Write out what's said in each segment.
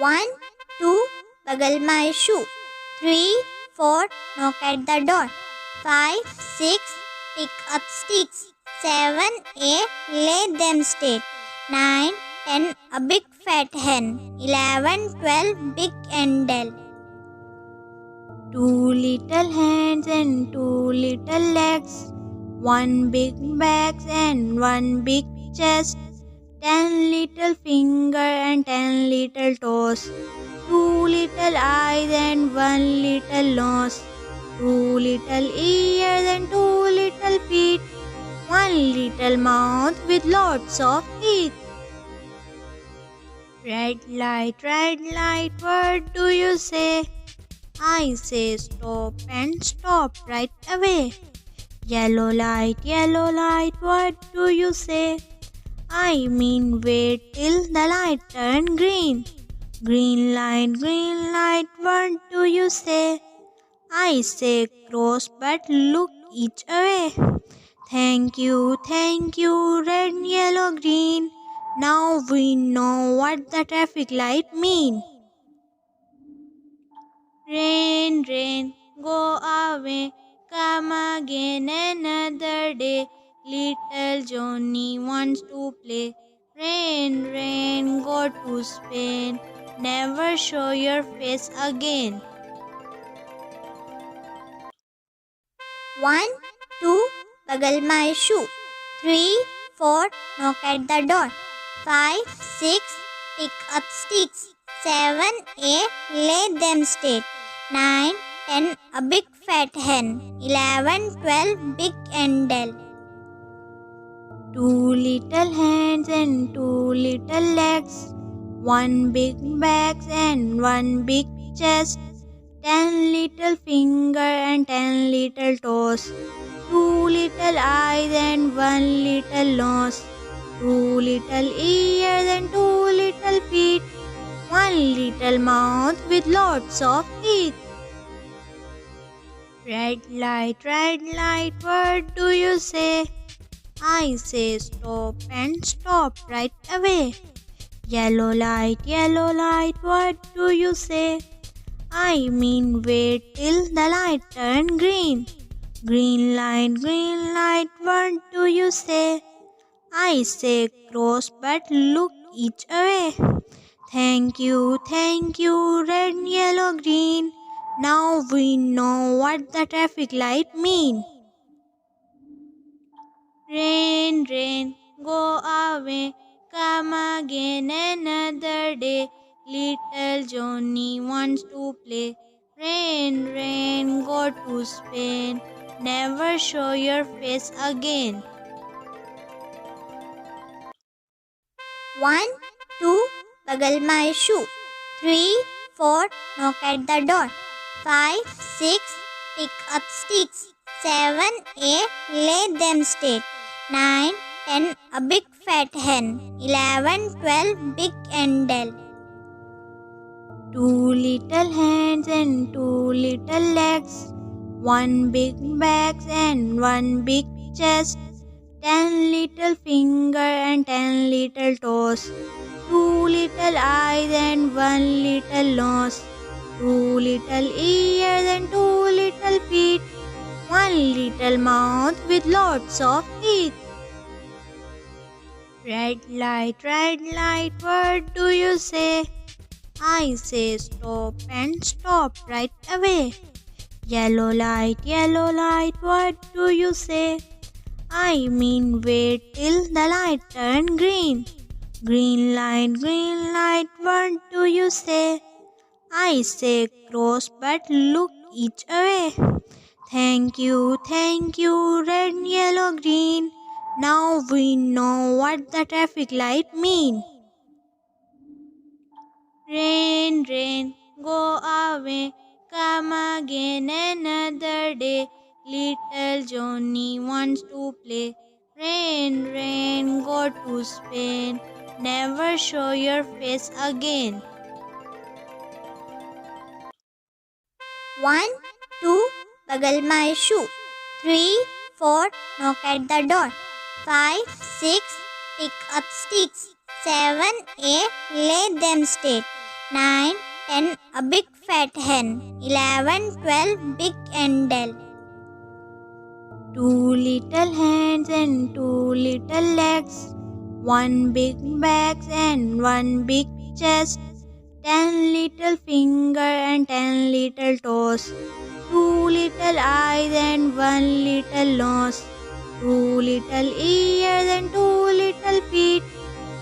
1, 2, bagal my shoe. 3, 4, knock at the door. 5, 6, pick up sticks. 7, 8, lay them straight. 9, 10, a big fat hen. 11, 12, big and dull. Two little hands and two little legs, one big back and one big chest, 10 little fingers and 10 little toes, two little eyes and one little nose, two little ears and two little feet, one little mouth with lots of teeth. Red light, what do you say? I say stop and stop right away. Yellow light, what do you say? I mean wait till the light turn green. Green light, what do you say? I say cross but look each way. Thank you, red, yellow, green. Now we know what the traffic light mean. Rain, go away, come again another day. Little Johnny wants to play. Rain, go to Spain, never show your face again. 1, 2, bagal my shoe. 3, 4, knock at the door. 5, 6, pick up sticks. 7, 8, lay them straight. 9, 10, a big fat hen. 11, 12, big and dull. Two little hands and two little legs, one big back and one big chest, 10 little fingers and 10 little toes, two little eyes and one little nose, two little ears and two little feet, one little mouth with lots of teeth. Red light, what do you say? I say stop and stop right away. Yellow light, what do you say? I mean wait till the light turn green. Green light, what do you say? I say cross but look each way. Thank you, red, yellow, green. Now we know what the traffic light mean. Rain, go away, come again another day. Little Johnny wants to play. Rain, go to Spain, never show your face again. 1, 2, bagal my shoe. 3, 4, knock at the door. 5, 6, pick up sticks. 7, 8, lay them straight. 9, 10, a big fat hen. 11, 12, big and dull. Two little hands and two little legs, one big back and one big chest, 10 little fingers and 10 little toes, two little eyes and one little nose, two little ears and two little feet, one little mouth with lots of teeth. Red light, what do you say? I say stop and stop right away. Yellow light, what do you say? I mean wait till the light turn green. Green light, what do you say? I say cross but look each way. Thank you, red, yellow, green. Now we know what the traffic light mean. Rain, go away, come again another day. Little Johnny wants to play. Rain, go to Spain, never show your face again. 1, 2, bagal my shoe. 3, 4, knock at the door. 5, 6, pick up sticks. 7, 8, lay them straight. 9, 10, a big fat hen. 11, 12, big and dull. 2 little hands and 2 little legs, 1 big back and 1 big chest, 10 little finger and 10 little toes, 2 little eyes and 1 little nose, 2 little ears and 2 little feet,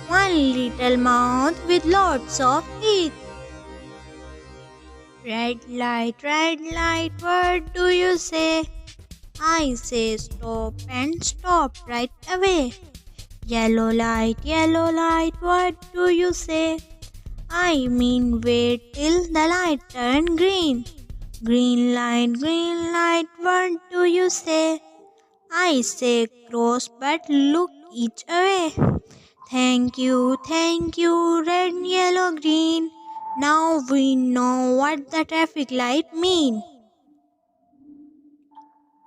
1 little mouth with lots of teeth. Red light, what do you say? I say stop and stop right away. Yellow light, what do you say? I mean wait till the light turn green. Green light, what do you say? I say cross but look each away. Thank you, red, yellow, green. Now we know what the traffic light mean.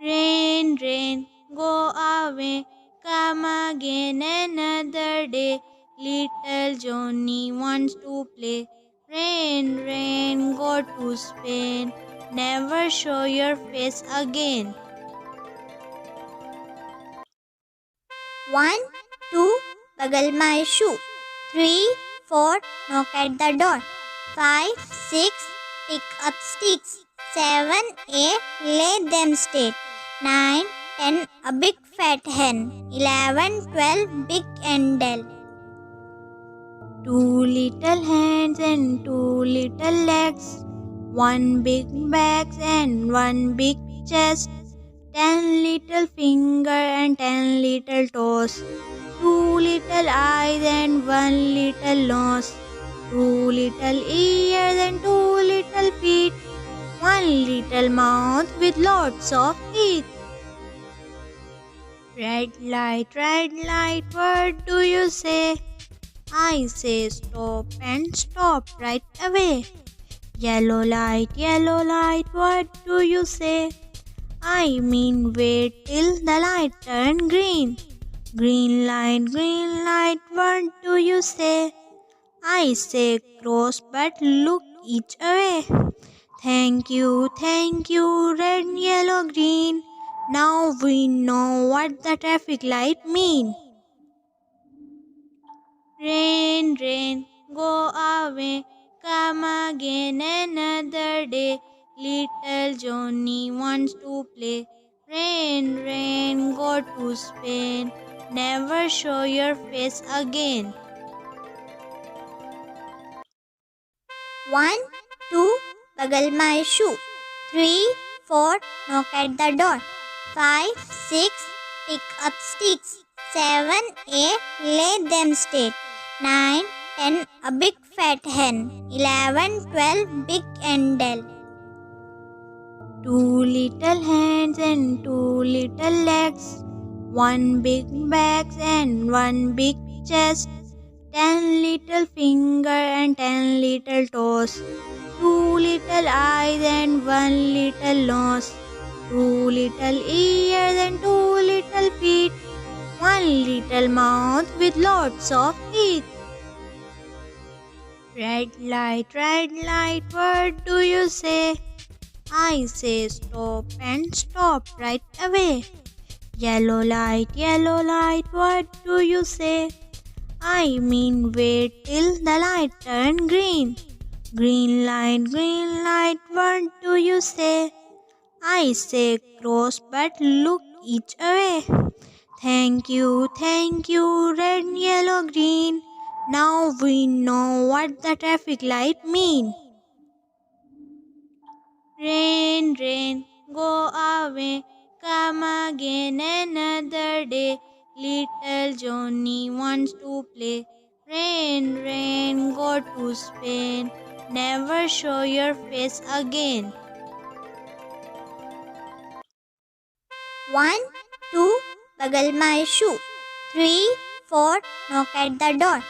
Rain, go away, come again another day. Little Johnny wants to play. Rain, go to Spain, never show your face again. 1, 2, bugle my shoe. 3, 4, knock at the door. 5, 6, pick up sticks. 7, 8, lay them straight. 9, 10, a big fat hen. 11, 12, big and dull. 2 little hands and 2 little legs, 1 big back and 1 big chest, 10 little finger and 10 little toes, 2 little eyes and 1 little nose, 2 little ears and 2 little feet, 1 little mouth with lots of teeth. Red light, what do you say? I say stop and stop right away. Yellow light, what do you say? I mean wait till the light turn green. Green light, what do you say? I say cross but look each away. Thank you, red, yellow, green. Now we know what the traffic light mean. Rain, go away, come again another day. Little Johnny wants to play. Rain, go to Spain, never show your face again. 1, 2, bugle my shoe. 3, 4, knock at the door. 5, 6, pick up sticks. 7, 8, lay them straight. 9, 10, a big fat hen. 11, 12, big and dull. 2 little hands and 2 little legs, 1 big back and 1 big chest, 10 little finger and 10 little toes, 2 little eyes and 1 little nose, 2 little ears and 2 little feet, 1 little mouth with lots of teeth. Red light, what do you say? I say stop and stop right away. Yellow light, what do you say? I mean wait till the light turn green. Green light, what do you say? I say cross but look each away. Thank you, red, yellow, green. Now we know what the traffic light mean. Rain, go away, come again another day. Little Johnny wants to play. Rain, go to Spain, never show your face again. 1, 2, bugle my shoe. 3, 4, knock at the door.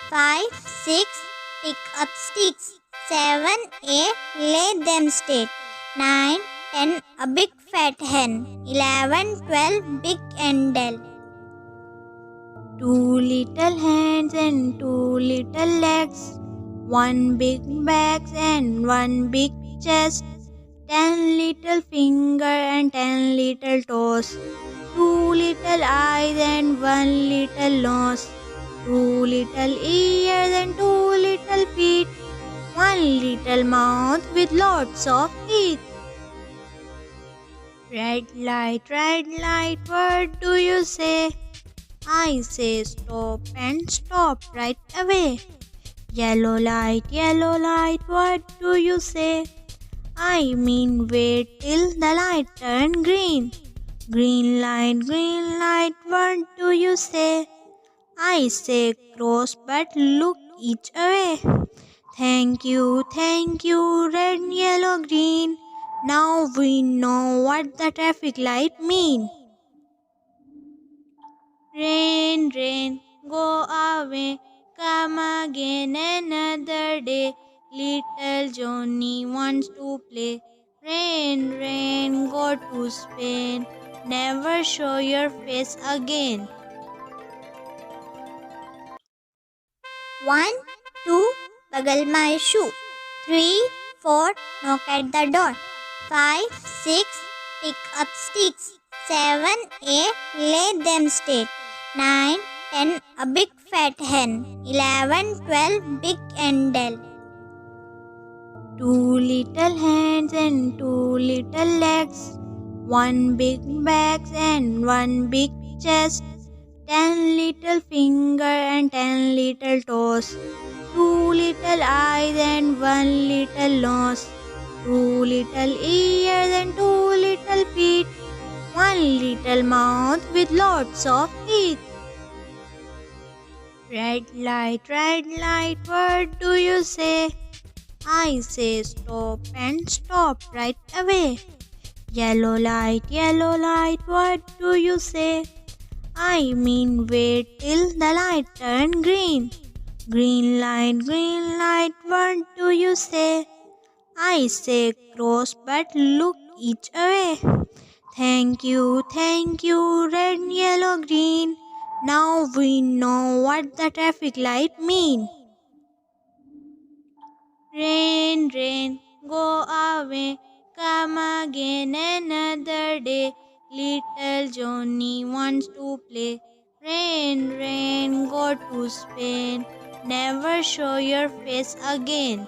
5, 6, pick up sticks. 7, 8, lay them straight. 9, 10, a big fat hen. 11, 12, big and dull. 2 little hands and 2 little legs, One big back and one big chest, 10 little finger and 10 little toes, 2 little eyes and 1 little nose, 2 little ears and 2 little feet, 1 little mouth with lots of teeth. Red light, what do you say? I say stop and stop right away. Yellow light, what do you say? I mean wait till the light turn green. Green light, what do you say? I say cross but look each away. Thank you, red, yellow, green. Now we know what the traffic light mean. Rain, go away, come again another day. Little Johnny wants to play. Rain, go to Spain, never show your face again. 1, 2, bagal my shoe. 3, 4, knock at the door. 5, 6, pick up sticks. 7, 8, lay them straight. 9, 10, a big fat hen. 11, 12, big endel. 2 little hands and 2 little legs, 1 big back and 1 big chest, 10 little finger and 10 little toes, 2 little eyes and 1 little nose, 2 little ears and 2 little feet, 1 little mouth with lots of teeth. Red light, what do you say? I say stop and stop right away. Yellow light, what do you say? I mean wait till the light turn green. Green light, what do you say? I say cross but look each away. Thank you, red, yellow, green. Now we know what the traffic light mean. Rain, go away, come again another day. Little Johnny wants to play. Rain, go to Spain, never show your face again.